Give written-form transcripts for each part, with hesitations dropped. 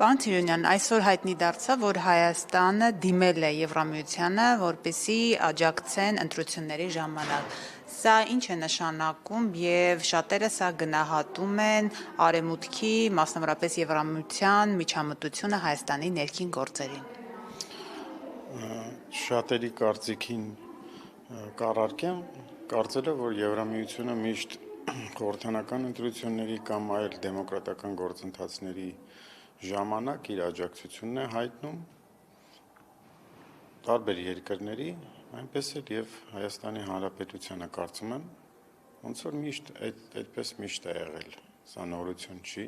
Պարոն Թիրունյան, այսօր հայտնի դարձավ, որ Հայաստանը դիմել է Եվրամիությանը, որպեսզի աջակցեն ընտրությունների ժամանակ։ Սա ինչ է նշանակում եւ շատերը սա գնահատում են Արևմուտքի, մասնավորապես Եվրամիության միջամտությունը Հայաստանի ներքին գործերին։ Շատերի կարծիքին կարարկեմ, կարծել եմ, որ Եվրամիությունը միշտ խորհրդանական ընտրությունների կամ այլ դեմոկրատական գործընթացների ժամանակ իր աջակցությունն է հայտնում տարբեր երկրների, այնպես էլ եւ Հայաստանի Հանրապետությանը կարծում եմ, ոնց որ միշտ այդպես միշտ է եղել, սա նորություն չի։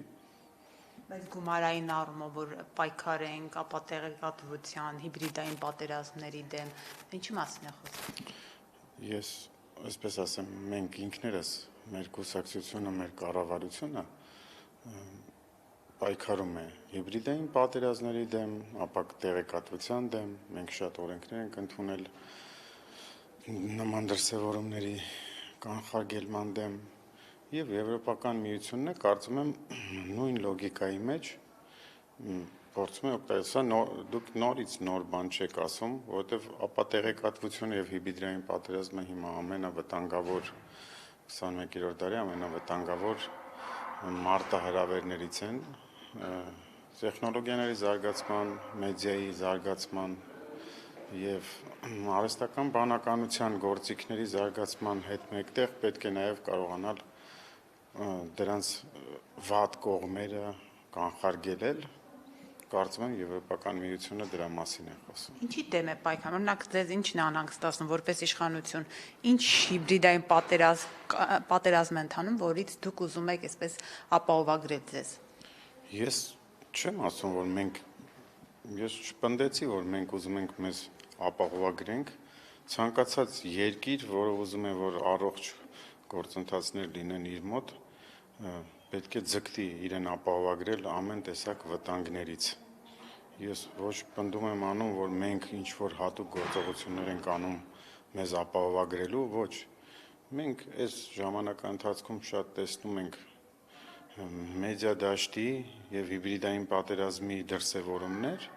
Բայց գումարային առումով, որ պայքար ենք, ապա տեղեկատվության, հիբրիդային պատերազմների դեմ, ինչի մասին է խոսքը։ Ես այսպես ասեմ, մենք ինքներս, մեր կուսակցությունը, մեր կառավարությունը պայքարում է հիբրիդային պատերազմների դեմ, ապա տեղեկատվության դեմ, մենք շատ օրենքներ ենք ընդունել նման դրսևորումների կանխարգելման դեմ եւ Եվրոպական միությունն է, կարծում եմ, նույն լոգիկայի մեջ փորձում է օգտագործել, դուք նորից նոր բան չեք ասում, որովհետեւ ապա տեղեկատվությունը եւ հիբրիդային պատերազմը հիմա ամենավտանգավոր 21-րդ դարի ամենավտանգավոր մարտահրավերներից են տեխնոլոգիաների զարգացման, մեդիայի զարգացման եւ արհեստական բանականության գործիքների զարգացման հետ մեկտեղ պետք է նաեւ կարողանալ դրանց վատ կողմերը կանխարգելել, կարծում եմ Եվրոպական միությունը դրա մասին է խոսում։ Ինչի դեմ է պայքարում, օրինակ ձեզ ինչն է անհանգստացնում որպես իշխանություն, ինչ հիբրիդային պատերազմ է ընթանում, որից դուք ուզում եք այսպես ապահովագրել ձեզ։ Ես չեմ ասում, որ ես չպնդեցի, որ մենք ուզում ենք մեզ ապահովագրենք, ցանկացած երկիր, որը ուզում է, որ առողջ գործընթացներ լինեն իր մոտ, պետք է ձգտի իրեն ապահովագրել ամեն տեսակ վտանգներից։ Ես ոչ պնդում եմ անում, որ մենք ինչ-որ հատուկ գործողություններ ենք անում մեզ ապահովագրելու, ոչ։ Մենք այս ժամանակահատվածում շատ տեսնում ենք մեդիա դաշտի եւ հիբրիդային պատերազմի դրսևորումներ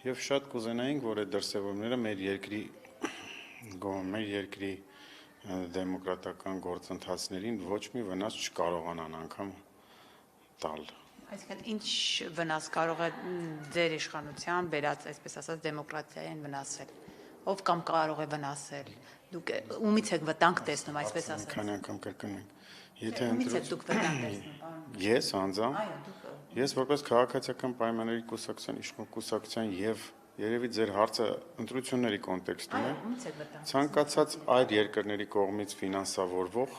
եւ շատ կուզենայինք, որ այդ դրսևորումները մեր երկրի դեմոկրատական գործընթացներին ոչ մի վնաս չկարողանան անգամ տալ։ Այսինքն ինչ վնաս կարող է ձեր իշխանության բերած, այսպես ասած, դեմոկրատիային վնասել։ Ով կամ կարող է վնասել։ Դուք ումից եք վտանգ տեսնում, այսպես ասած։ Քանի անգամ կրկնենք։ Եթե ումից եք դուք վտանգ տեսնում։ Ես անձամբ, ես որպես քաղաքացիական պայմանների կուսակցության, իշխող կուսակցության եւ երևի ձեր հարցը ընտրությունների կոնտեքստում է, ցանկացած այլ երկրների կողմից ֆինանսավորվող,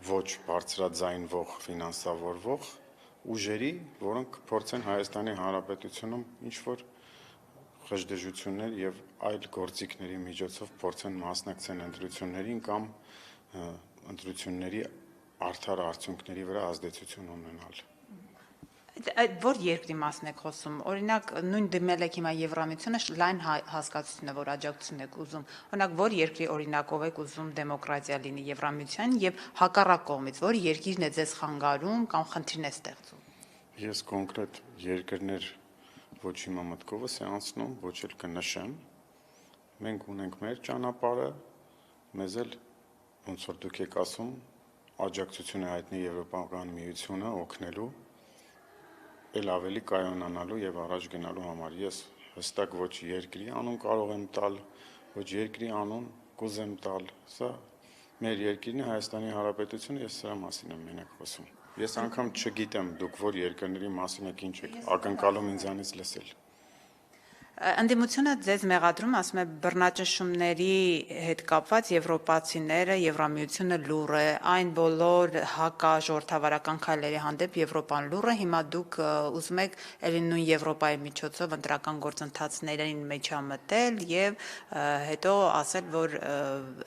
ոչ բարձրաձայնվող ֆինանսավորվող ուժերի, որոնք փորձեն Հայաստանի Հանրապետությունում ինչ-որ խժդժություններ եւ այլ գործիքների միջոցով փորձեն մասնակցեն ընտրություններին կամ ընտրությունների արդար արդյունքների վրա ազդեցություն ունենալ։ Այդ որ երկրի մասն եք խոսում, օրինակ նույն դիմել եք հիմա Եվրամիությունը լայն հասկացություն է, որ աջակցություն եք ուզում, օրինակ որ երկրի օրինակով եք ուզում դեմոկրատիա լինի Եվրամիության եւ հակառակ կողմից, որ երկիրն է ձեզ խանգարում կամ խնդիրն է ստեղծում։ Ես կոնկրետ երկրներ ոչ հիմա մտքովս է անցնում, ոչ էլ կնշեմ։ Մենք ունենք մեր ճանապարհը, մեզ էլ ոնց որ դուք եք ասում, աջակցություն է հայտնի Եվրոպական միությունը օգնելու էլ ավելի կայունանալու եւ առաջ գնալու համար։ Ես հստակ ոչ երկրի անուն կարող եմ տալ, ոչ երկրի անուն կուզեմ տալ։ Սա մեր երկիրն է, Հայաստանի Հանրապետությունը, ես սրա մասին եմ մենակ խոսում։ Ես անգամ չգիտեմ դուք որ երկրների մասին եք ինչ եք ակնկալում ինձանից լսել։ Ընդդիմությունը ձեզ մեղադրում, ասում է բռնաճնշումների հետ կապված եվրոպացիները, Եվրամիությունը լուռ է, այն բոլոր հակաժողովրդավարական քայլերի հանդեպ Եվրոպան լուռ է, հիմա դուք ուզում եք ելի նույն Եվրոպայի միջոցով ընտրական գործընթացներին մեջամտել եւ հետո ասել, որ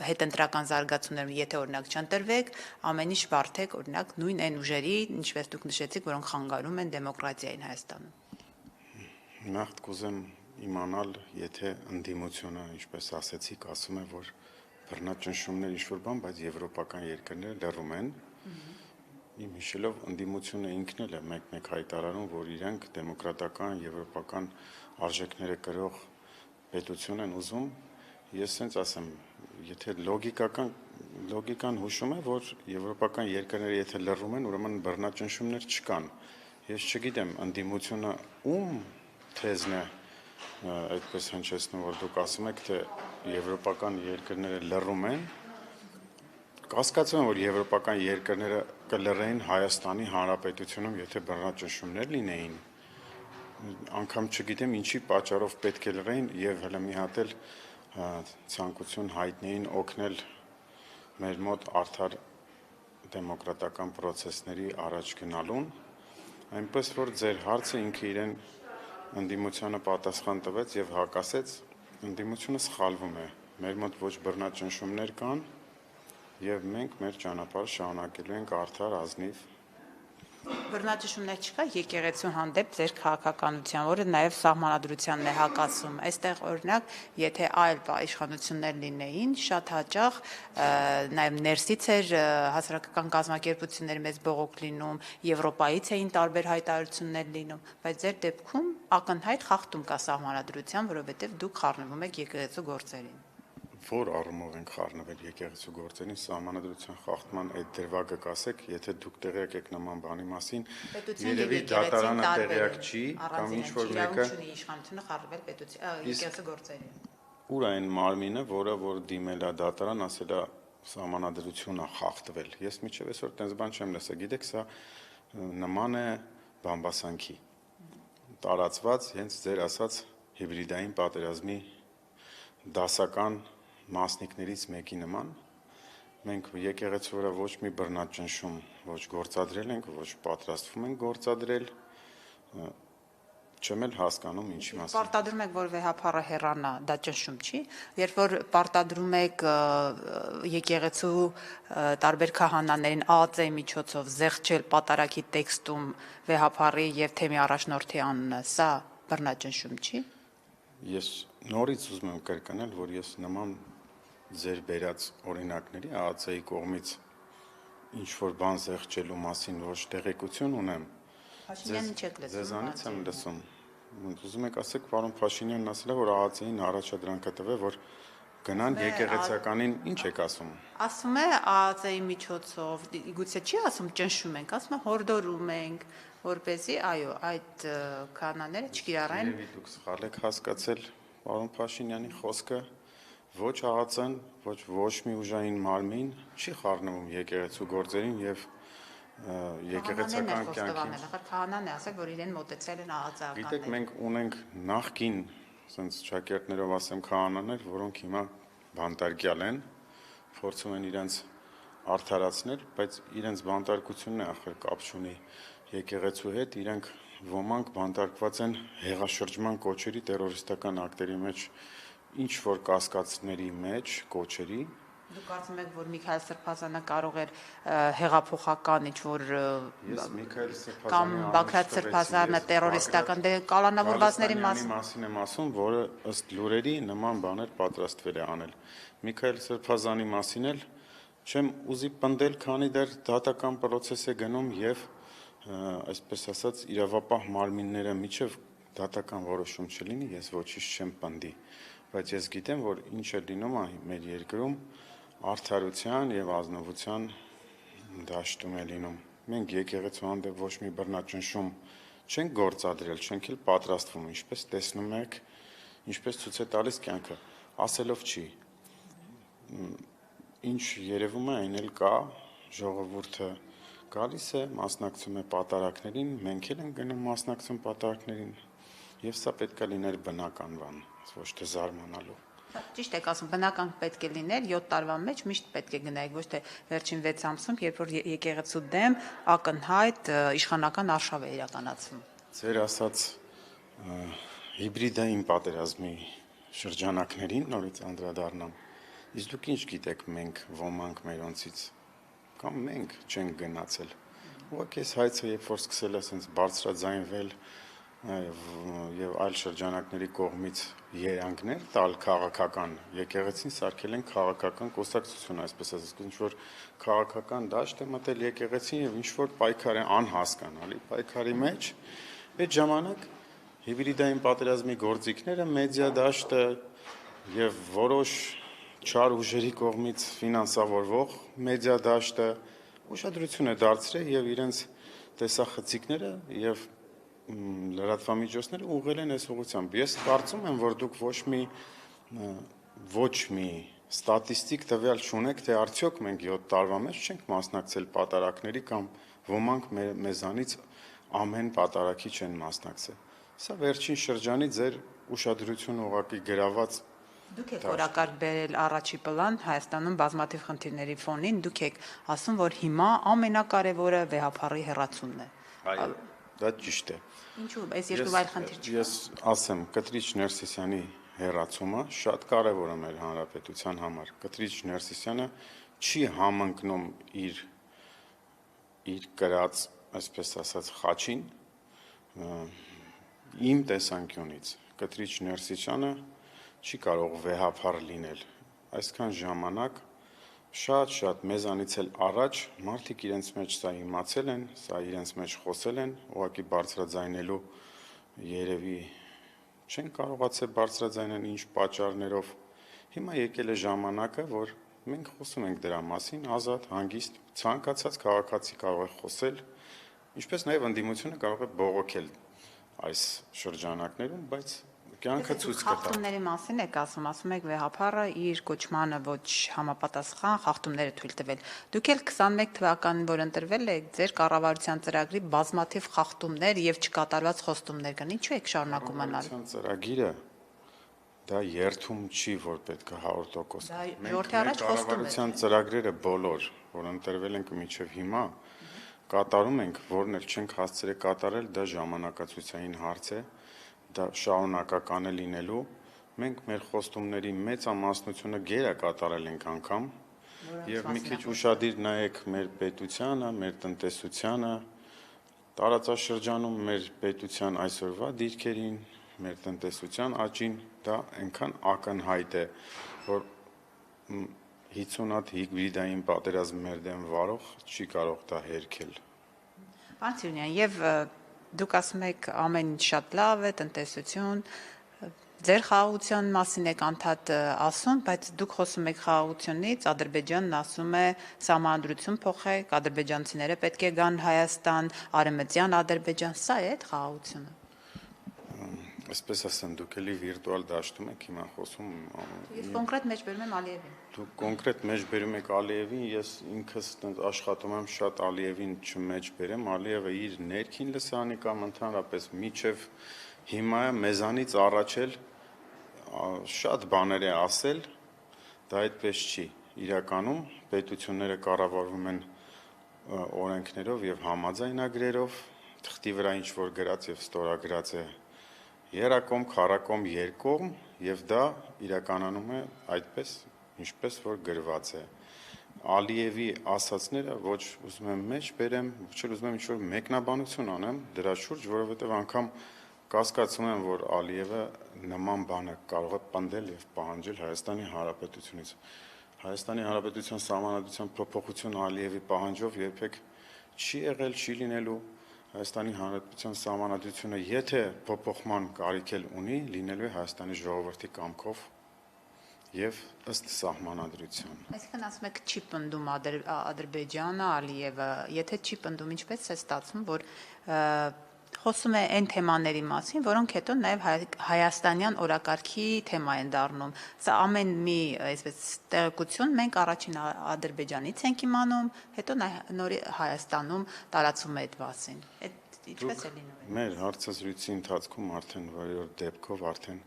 հետընտրական զարգացումներում եթե օրինակ չընտրվեք, ամեն ինչ բարթեք, օրինակ նույն այն ուժերի, ինչպես դուք նշեցիք, որոնք խանգարում են դեմոկրատիային Հայաստանում։ Նախ կուզեմ իմանալ, եթե ընդդիմությունը, ինչպես ասեցիք, ասում է, որ բռնաճնշումներ ինչ-որ բան, բայց եվրոպական երկրները լռում են, իմ հիշելով ընդդիմությունը ինքն էլ է մեկ-մեկ հայտարարում, որ իրենք դեմոկրատական, եվրոպական արժեքները կրող պետություն են ուզում, ես sense ասեմ, եթե լոգիկան հուշում է, որ եվրոպական երկրները եթե լռում են, ուրեմն բռնաճնշումներ չկան։ Ես չգիտեմ, ընդդիմությունը ում թեզն է այդպես հնչեցնում, որ դուք ասում եք, թե եվրոպական երկրները լռում են, կասկածում եմ, որ եվրոպական երկրները կլռեին Հայաստանի Հանրապետությունում, եթե բռնաճնշումներ լինեին, անգամ չգիտեմ ինչի պատճառով պետք է լռեին եւ հələ մի հատ էլ ցանկություն հայտնեին օգնել մեր մոտ արդար դեմոկրատական process-ների առաջ գնալուն, այնպես որ ձեր հարցը ինքը իրեն ընդդիմությանը պատասխան տվեց եւ հակասեց, ընդդիմությունը սխալվում է, մեր մոտ ոչ բռնաճնշումներ կան եւ մենք մեր ճանապարհը շարունակելու ենք արդար ազնիվ Բռնաճնշումներ չկա եկեղեցու հանդեպ ձեր քաղաքականության, որը նաև սահմանադրությանն է հակասում։ Այստեղ օրինակ, եթե այլ իշխանություններ լինեին, շատ հաճախ նաև ներսից էր հասարակական կազմակերպությունների մեծ բողոք լինում, Եվրոպայից էին տարբեր հայտարարություններ լինում, բայց ձեր դեպքում ակնհայտ խախտում կա սահմանադրության, որովհետև դուք խառնվում եք եկեղեցու գործերին։ Որ առումով ենք խառնվել եկեղեցու գործերին, սահմանադրության խախտման այդ դրվագը կասեք, եթե դուք տեղյակ եք նման բանի մասին, երևի դատարանը տեղյակ չի, կամ ինչ որ մեկը իշխանությունը խառնվել եկեղեցու գործերին։ Ուր այն մարմինը, որ դիմել է դատարան, ասել է սահմանադրությունը խախտվել։ Ես միջև այսօր տենց բան չեմ լսել, գիտեք, սա նման է բամբասանքի տարածված, հենց ձեր ասած հիբրիդային պատերազմի դասական մասնիկներից մեկի նման մենք եկեղեցու վրա ոչ մի բռնաճնշում ոչ գործադրել ենք, ոչ պատրաստվում ենք գործադրել, չեմ էլ հասկանում ինչի մասին։ Պարտադրում եք, որ վեհապառը հեռանա, դա ճնշում չի։ Երբ որ պարտադրում եք եկեղեցու տարբեր քահանաներին ԱԱԾ-ի միջոցով զեղչել պատարագի տեքստում վեհապառի եւ թեմի առաջնորդի անունը, սա բռնաճնշում չի։ Ես նորից ուզում եմ կրկնել, որ ես նման ձեր բերած օրինակների ԱԱԾ-ի կողմից ինչ որ բան զեղչելու մասին ոչ տեղեկություն ունեմ։ Փաշինյանը չեք լսում։ Ձեզանից եմ լսում։ Ուզում եք ասեք, պարոն Փաշինյանն ասել է, որ ԱԱԾ-ին առաջադրանքը տվե, որ գնան եկեղեցականին, ինչ եք ասում։ Ասում է ԱԱԾ-ի միջոցով, գուցե չի ասում ճնշում ենք, ասում է հորդորում ենք, որպեսզի այո, այդ քահանաները չկիրառեն։ Երևի դուք սխալ եք հասկացել պարոն Փաշինյանի խոսքը, ոչ ԱԱԾ-ն, ոչ մի ուժային մարմին չի խառնվում եկեղեցու գործերին եւ եկեղեցական կյանքին։ Քահանան է ասել, որ իրեն մոտեցել են ԱԱԾ-ականներ։ Գիտեք, մենք ունենք նախկին, ասենց շակերտներով ասեմ, քահանաներ, որոնք հիմա բանտարկյալ են, փորձում են իրենց արդարացնել, բայց իրենց բանտարկությունն է ախր կապ չունի եկեղեցու հետ, իրենք ոմանք բանտարկված են հեղաշրջման կոչերի տերորիստական ակտերի մեջ, ինչ որ կասկածների մեջ կոչերի։ Դուք կարծում եք, որ Միքայել Սրբազանը կարող էր հեղափոխական ինչ-որ կամ Բագրատ Սրբազանը տերորիստական կալանավորվածների մասին եմ ասում, որը ըստ լուրերի նման բաներ պատրաստվել է անել։ Միքայել Սրբազանի մասին էլ չեմ ուզի պնդել, քանի դեռ դատական process է գնում եւ այսպես ասած իրավապահ մարմինները միջև դատական որոշում չլինի, ես ոչինչ չեմ պնդի, բայց ես գիտեմ, որ ինչ է լինում մեր երկրում արդարության եւ ազնվության դաշտում է լինում։ Մենք եկեղեցու հանդեպ ոչ մի բռնաճնշում չենք գործադրել, չենք էլ պատրաստվում, ինչպես տեսնում եք, ինչպես ցույց է տալիս կյանքը, ասելով չի։ Ինչ երևում է, այն էլ կա, ժողովուրդը գալիս է, մասնակցում է պատարակներին, մենք էլ ենք գնում մասնակցում պատարակներին, եւ սա պետք է լիներ բնական բան, ոչ թե զարմանալու։ Ճիշտ եք ասում, բնական պետք է լիներ 7 տարվա մեջ միշտ պետք է գնայիք, ոչ թե վերջին 6 ամսում, երբ որ եկեղեցու դեմ ակնհայտ իշխանական արշավ է իրականացվում։ Ձեր ասած հիբրիդային պատերազմի շրջանակներին նորից անդրադառնամ։ Իսկ դուք ինչ գիտեք մենք ոմանք մերոնցից կամ մենք չենք գնացել։ Ուղղակի այս հայցը երբ որ սկսել է ասենց բարձրաձայնվել եւ այլ շրջանակների կողմից երանգներ տալ քաղաքական եկեղեցին սարքել են քաղաքական կուսակցություն, այսպես ասած, ինչ որ քաղաքական դաշտ է մտել եկեղեցին եւ ինչ որ պայքար է անհասկանալի պայքարի մեջ, այդ ժամանակ հիբրիդային պատերազմի գործիքները մեդիա դաշտը եւ որոշ չար ուժերի կողմից ֆինանսավորվող մեդիա դաշտը ուշադրություն է դարձրել եւ իրենց տեսախցիկները եւ լրատվամիջոցները ուղղել են այս ուղղությամբ։ Ես կարծում եմ, որ դուք ոչ մի ստատիստիկ տվյալ չունեք, թե արդյոք մենք 7 տարվա մեջ չենք մասնակցել պատարակների կամ ոմանք մեզանից ամեն պատարակի չեն մասնակցել։ Սա վերջին շրջանի ձեր ուշադրությունը ուղղակի գրաված Դուք եք օրակարգ բերել առաջի պլան Հայաստանում բազմաթիվ խնդիրների ֆոնին, դուք եք ասում, որ հիմա ամենակարևորը վեհափառի հեռացումն է։ Այո, դա ճիշտ է։ Ինչու՞, այս երկու այլ խնդիր չկա։ Ես ասեմ, Կտրիչ Ներսիսյանի հեռացումը շատ կարևոր է մեր հանրապետության համար։ Կտրիչ Ներսիսյանը չի համընկնում իր կրած, այսպես ասած, խաչին իմ տեսանկյունից։ Կտրիչ Ներսիսյանը չի կարող վեհափառ լինել։ Այսքան ժամանակ շատ մեզանից էլ առաջ մարդիկ իրենց մեջ սա իմացել են, սա իրենց մեջ խոսել են, ուղղակի բարձրաձայնելու երևի չեն կարողացել բարձրաձայնել ինչ պատճառներով։ Հիմա եկել է ժամանակը, որ մենք խոսում ենք դրա մասին, ազատ, հանգիստ, ցանկացած քաղաքացի կարող է խոսել, ինչպես նաև ընդդիմությունը կարող է բողոքել այս շրջանակներում, բայց կյանքը ցույց կտա։ Խախտումների մասին եք ասում եք վեհափառը իր կոչմանը ոչ համապատասխան խախտումները թույլ տվել։ Դուք էլ 21 թվականին, որ ընտրվել եք, ձեր կառավարության ծրագրի բազմաթիվ խախտումներ եւ չկատարված խոստումներ կան։ Ինչու եք շարունակում անալ։ Կառավարության ծրագիրը դա երթում չի, որ պետք է 100%։ Ժողովրդի առաջ խոստում եք։ Կառավարության ծրագրերը բոլոր, որ ընտրվել ենք մինչև հիմա, կատարում ենք, որն էլ չենք հասցրել կատարել, դա ժամանակացույցային հարց է, դա շարունակական է լինելու։ Մենք մեր խոստումների մեծամասնությունը գերա կատարել ենք անգամ, եւ մի քիչ ուշադիր նայեք մեր պետությանը, մեր տնտեսությանը, տարածաշրջանում մեր պետության այսօրվա դիրքերին, մեր տնտեսության աճին, դա այնքան ակնհայտ է, որ 50-ատ հիբրիդային պատերազմ մեր դեմ վարող չի կարող դա հերքել։ Պարոն Սիրունյան, եւ դուք ասում եք ամեն ինչ շատ լավ է, տնտեսություն, ձեր խաղաղության մասին եք անդադ ասում, բայց դուք խոսում եք խաղաղությունից, Ադրբեջանն ասում է սահմանադրություն փոխեք, ադրբեջանցիները պետք է գան Հայաստան, արևմտյան Ադրբեջան, սա է այդ խաղաղությունը։ Այսպես ասեմ, դուք էլի վիրտուալ դաշտում եք հիմա խոսում։ Ես կոնկրետ մեջբերում եմ Ալիևին։ Դուք կոնկրետ մեջբերում եք Ալիևին, ես ինքս աշխատում եմ շատ Ալիևին չմեջբերեմ, Ալիևը իր ներքին լսարանի կամ ընդհանրապես միջև հիմա մեզանից առաջել շատ բաներ է ասել, դա այդպես չի։ Իրականում պետությունները կառավարվում են օրենքներով եւ համաձայնագրերով, թղթի վրա ինչ որ գրած եւ ստորագրած է երակողմ, քառակողմ, երկկողմ եւ դա իրականանում է այդպես, ինչպես որ գրված է։ Ալիևի ասածները ոչ ուզում եմ մեջ բերեմ, ոչ էլ ուզում եմ ինչ-որ մեկնաբանություն անեմ դրա շուրջ, որովհետեւ անգամ կասկածում եմ, որ Ալիևը նման բանը կարող է պնդել եւ պահանջել Հայաստանի Հանրապետությունից։ Հայաստանի Հանրապետության սահմանադրության փոփոխություն Ալիևի պահանջով երբեք չի եղել, չի լինելու։ Հայաստանի Հանրապետության սահմանադրությունը եթե փոփոխման կարիք ունի, լինելու է Հայաստանի ժողովրդի կամքով եւ ըստ սահմանադրության։ Այսինքն ասում եք չի պնդում Ադրբեջանը, Ալիևը, եթե չի պնդում, ինչպես է ստացվում, որ խոսում է այն թեմաների մասին, որոնք հետո նաև հայաստանյան օրակարգի թեմա են դառնում։ Սա ամեն մի այսպես տեղեկություն մենք առաջին Ադրբեջանից ենք իմանում, հետո նորի Հայաստանում տարածում է այդ մասին։ Այդ ինչպես է լինում։ Մեր հարցազրույցի ընթացքում արդեն որևէ դեպքով արդեն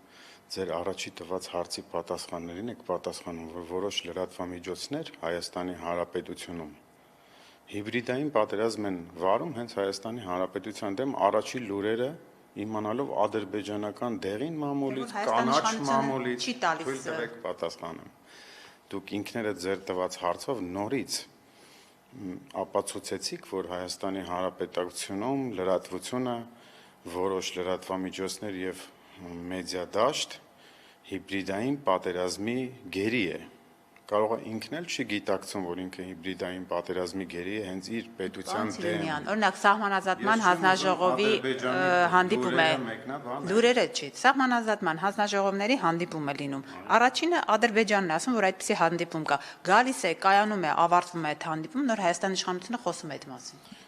ձեր առաջի տված հարցի պատասխաններին եք պատասխանում, որ որոշ լրատվամիջոցներ Հայաստանի Հանրապետությունում հիբրիդային պատերազմ են վարում հենց Հայաստանի Հանրապետության դեմ առաջի լուրերը իմանալով ադրբեջանական դեղին մամուլից, կանաչ մամուլից, թույլ տվեք պատասխանեմ։ Դուք ինքներդ ձեր տված հարցով նորից ապացուցեցիք, որ Հայաստանի Հանրապետությունում լրատվությունը որոշ լրատվամիջոցներ եւ մեդիա դաշտ հիբրիդային պատերազմի գերի է։ Կարող է ինքն էլ չի գիտակցում, որ ինքը հիբրիդային պատերազմի գերի է հենց իր պետության դեմ։ Օրինակ սահմանազատման հանձնաժողովի հանդիպում է լուրերը չի։ Սահմանազատման հանձնաժողովների հանդիպում է լինում։ Առաջինը Ադրբեջանն է ասում, որ այդպիսի հանդիպում կա։ Գալիս է, կայանում է, ավարտվում է այդ հանդիպումը, նոր Հայաստանի իշխանությունը խոսում է այդ մասին։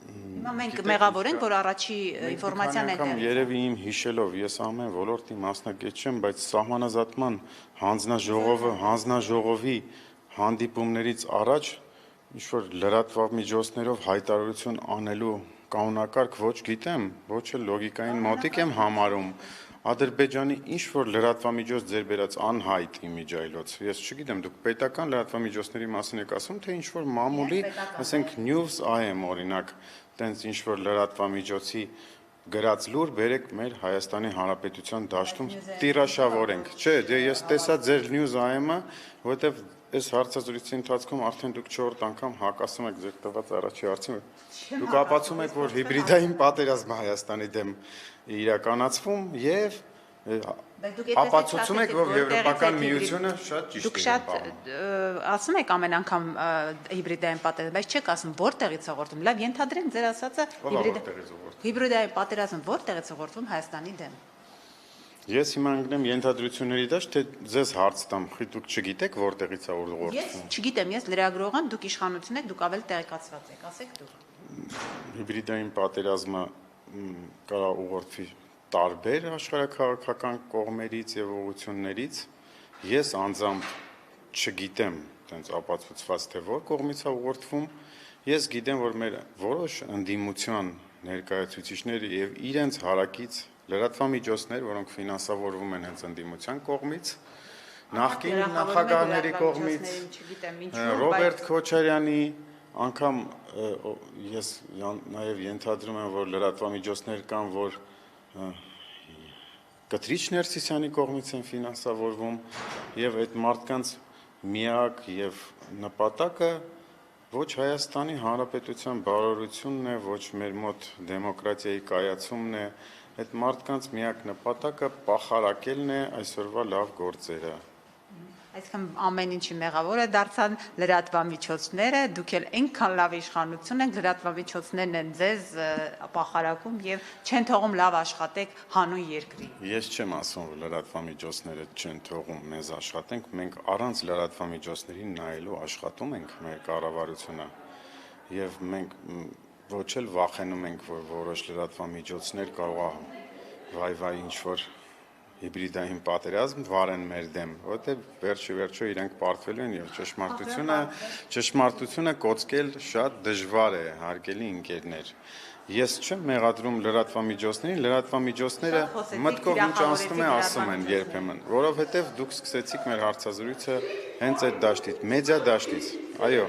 Հիմա մենք մեղավոր ենք, որ առաջի ինֆորմացիան է։ Երևի իմ հիշելով, ես ամեն ոլորտի մասնակից չեմ, բայց սահմանազատման հանձնաժողովի հանդիպումներից առաջ ինչ-որ լրատվամիջոցներով հայտարարություն անելու կանոնակարգ ոչ գիտեմ, ոչ էլ լոգիկային մոտիկ եմ համարում։ Ադրբեջանի ինչ-որ լրատվամիջոց ձեր բերած անհայտ իմիջայլոց։ Ես չգիտեմ, դուք պետական լրատվամիջոցների մասին եք ասում, թե ինչ-որ մամուլի, ասենք News IM օրինակ, տենց ինչ-որ լրատվամիջոցի գրած լուր բերեք մեր Հայաստանի Հանրապետության դաշտում տիրաշավորենք։ Չէ, դե ես տեսա ձեր News IM-ը, որովհետև այս հարցազրույցի ընթացքում արդեն դուք 4 անգամ հակասում եք ձեր տված առաջի հարցին։ Դուք ապացուցում եք, որ հիբրիդային պատերազմը Հայաստանի դեմ իրականացվում եւ ապացուցում եք, որ Եվրոպական միությունը շատ ճիշտ է։ Դուք շատ ասում եք ամեն անգամ հիբրիդային պատերազմ, բայց չեք ասում որտեղից է ուղղորդվում։ Լավ, ենթադրենք ձեր ասածը հիբրիդային պատերազմ որտեղից է ուղղորդվում Հայաստանի դեմ։ Ես հիմա ընկնեմ ենթադրությունների դաշտ, թե ձեզ հարց տամ, դուք չգիտեք որտեղից է ուղղորդվում։ Ես չգիտեմ, ես լրագրող եմ, դուք իշխանություն եք, դուք ավելի տեղեկացված եք, ասեք դուք։ Հիբրիդային պատերազմը կարող ուղղորդվի տարբեր աշխարհաքաղաքական կողմերից եւ ուղղություններից։ Ես անձամբ չգիտեմ, տենց ապացուցված թե որ կողմից է ուղղորդվում։ Ես գիտեմ, որ մեր որոշ ընդդիմության ներկայացուցիչներ եւ իրենց հարակից լրատվամիջոցներ, որոնք ֆինանսավորվում են հենց ընդդիմության կողմից, նախկին նախագահների կողմից, Ռոբերտ Քոչարյանի, անգամ ես նաև ենթադրում եմ, որ լրատվամիջոցներ կան, որ Կտրիչ Ներսիսյանի կողմից են ֆինանսավորվում, եւ այդ մարդկանց միակ եւ նպատակը ոչ Հայաստանի Հանրապետության բարօրությունն է, ոչ մեր մոտ դեմոկրատիայի կայացումն է, այդ մարդկանց միակ նպատակը պախարակելն է այսօրվա լավ գործերը։ Այսինքն ամեն ինչի մեղավորը դարձան լրատվամիջոցները, դուք էլ այնքան լավ իշխանություն եք, լրատվամիջոցներն են ձեզ պախարակում եւ չեն թողում լավ աշխատեք հանուն երկրի։ Ես չեմ ասում, որ լրատվամիջոցները չեն թողում մեզ աշխատենք, մենք առանց լրատվամիջոցների նայելու աշխատում ենք մեր կառավարությունը եւ մենք ոչ էլ վախենում ենք, որ որոշ լրատվամիջոցներ կարող վայ ինչ-որ հիբրիդային պատերազմ վարեն մեր դեմ, որովհետև վերջի իրենք պարտվելու են եւ ճշմարտությունը կոծկել շատ դժվար է, հարգելի ընկերներ։ Ես չեմ մեղադրում լրատվամիջոցներին, լրատվամիջոցները մտքով ինչ անցնում է ասում են երբեմն, որովհետև դուք սկսեցիք մեր հարցազրույցը հենց այդ դաշտից, մեդիա դաշտից։ Այո,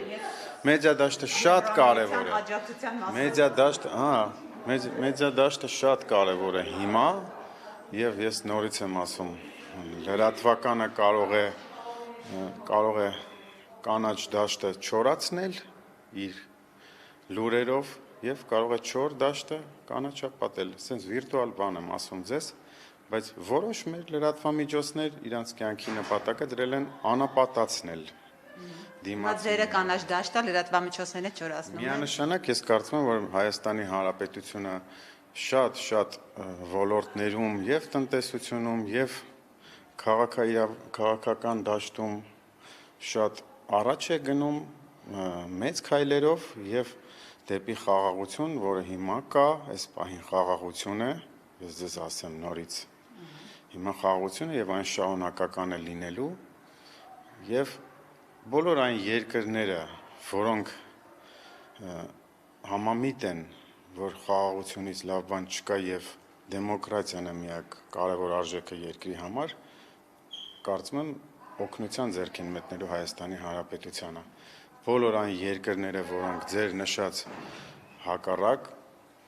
մեդիա դաշտը շատ կարևոր է։ Մեդիա դաշտը շատ կարևոր է հիմա, եւ ես նորից եմ ասում, լրատվականը կարող է կանաչ դաշտը չորացնել իր լուրերով եւ կարող է չոր դաշտը կանաչապատել։ Սենց վիրտուալ բան եմ ասում ձեզ, բայց որոշ մեր լրատվամիջոցներ իրանց կյանքի նպատակը դրել են անապատացնել։ Ձերը կանաչ դաշտը լրատվամիջոցները չորացնում են։ Միանշանակ ես կարծում եմ, որ Հայաստանի Հանրապետությունը շատ ոլորտներում եւ տնտեսությունում եւ քաղաքական դաշտում շատ առաջ է գնում մեծ քայլերով եւ դեպի խաղաղություն, որը հիմա կա, այս պահին խաղաղություն է, ես ձեզ ասեմ նորից։ Հիմա խաղաղություն է եւ այն շարունակական է լինելու եւ բոլոր այն երկրները, որոնք համամիտ են, որ խաղաղությունից լավ բան չկա եւ դեմոկրատիան է միակ կարևոր արժեքը երկրի համար, կարծում եմ օգնության ձեռք են մտնելու Հայաստանի Հանրապետությանը։ Բոլոր այն երկրները, որոնք ձեր նշած հակառակ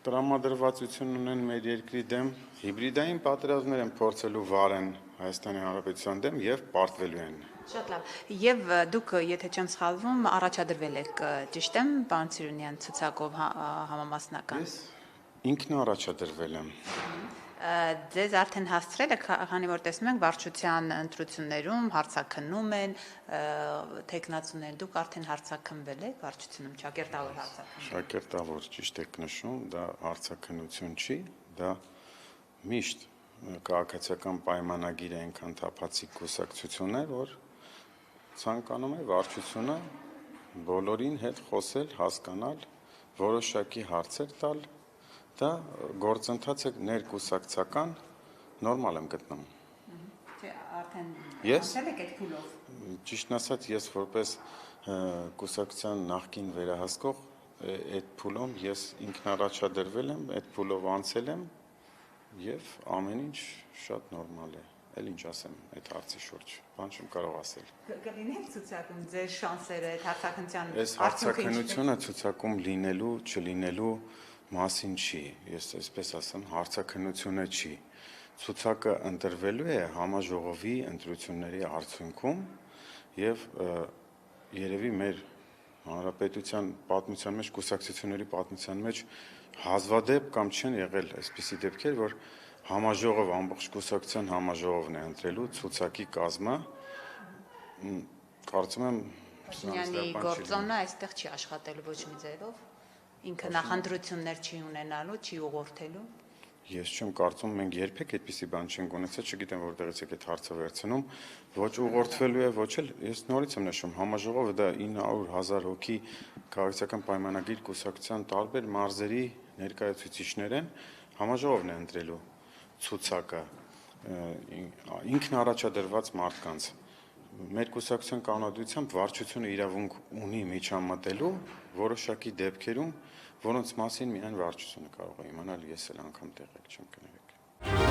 տրամադրվածություն ունեն մեր երկրի դեմ, հիբրիդային պատերազմներ են փորձելու վարեն Հայաստանի Հանրապետության դեմ եւ պարտվելու են։ Շատ լավ։ Եվ դուք, եթե չեմ սխալվում, առաջադրվել եք, ճիշտ եմ, պարոն Սիրունյան, ցուցակով համամասնական։ Ինքն առաջադրվել եմ։ Ձեզ արդեն հասցրել է, քանի որ տեսնում ենք վարչության ընտրություններում հարցաքննում են տեխնացուներ, դուք արդեն հարցաքնվել եք վարչությունում, ճակերտավոր հարցաքննում։ Շակերտավոր ճիշտ եք նշում, դա հարցաքննություն չի, դա միշտ քաղաքացիական պայմանագիր է այնքան թափածիկ կուսակցություն է, որ ցանկանում է վարչությունը բոլորին հետ խոսել, հասկանալ, որոշակի հարցեր տալ, դա գործընթաց է ներկուսակցական, նորմալ եմ գտնում։ Չէ, արդեն Ես անցել եք այդ փուլով։ ճիշտն ասած, ես որպես կուսակցության նախկին վերահսկող այդ փուլում ես ինքնառաջադրվել եմ, այդ փուլով անցել եմ եւ ամեն ինչ շատ նորմալ է։ Էլ ինչ ասեմ այդ հարցի շուրջ, բան չեմ կարող ասել։ Կլինեք ցուցակում ձեր շանսերը այդ հարցաքննության Այս հարցաքննությունը ցուցակում լինելու, չլինելու մասին չի, ես այսպես ասեմ, հարցաքննությունը չի։ Ցուցակը ընտրվելու է համաժողովի ընտրությունների արդյունքում եւ երևի մեր հանրապետության պատմության մեջ, կուսակցությունների պատմության մեջ հազվադեպ կամ չեն եղել այսպիսի դեպքեր, որ համաժողով ամբողջ կուսակցության համաժողովն է ընտրելու ցուցակի կազմը, կարծում եմ Փաշինյանի գործոնը այստեղ չի աշխատելու ոչ մի ձևով, ինքը նախընտրություններ չի ունենալու, չի ուղղորդելու։ Ես չեմ կարծում, մենք երբեք այդպիսի բան չենք ունեցել, չգիտեմ որտեղից եք այդ հարցը վերցնում, ոչ ուղղորդվելու է, ոչ էլ, ես նորից եմ նշում, համաժողովը դա 900,000 հոգի քաղաքացիական պայմանագիր կուսակցության տարբեր մարզերի ներկայացուցիչներ են, համաժողովն է ընտրելու ցուցակը ինքն առաջադրված մարդկանց։ Մեր կուսակցության կանոնադրությամբ վարչությունը իրավունք ունի միջամտելու որոշակի դեպքերում, որոնց մասին միայն վարչությունը կարող է իմանալ, ես էլ անգամ տեղյակ չեմ կներեք։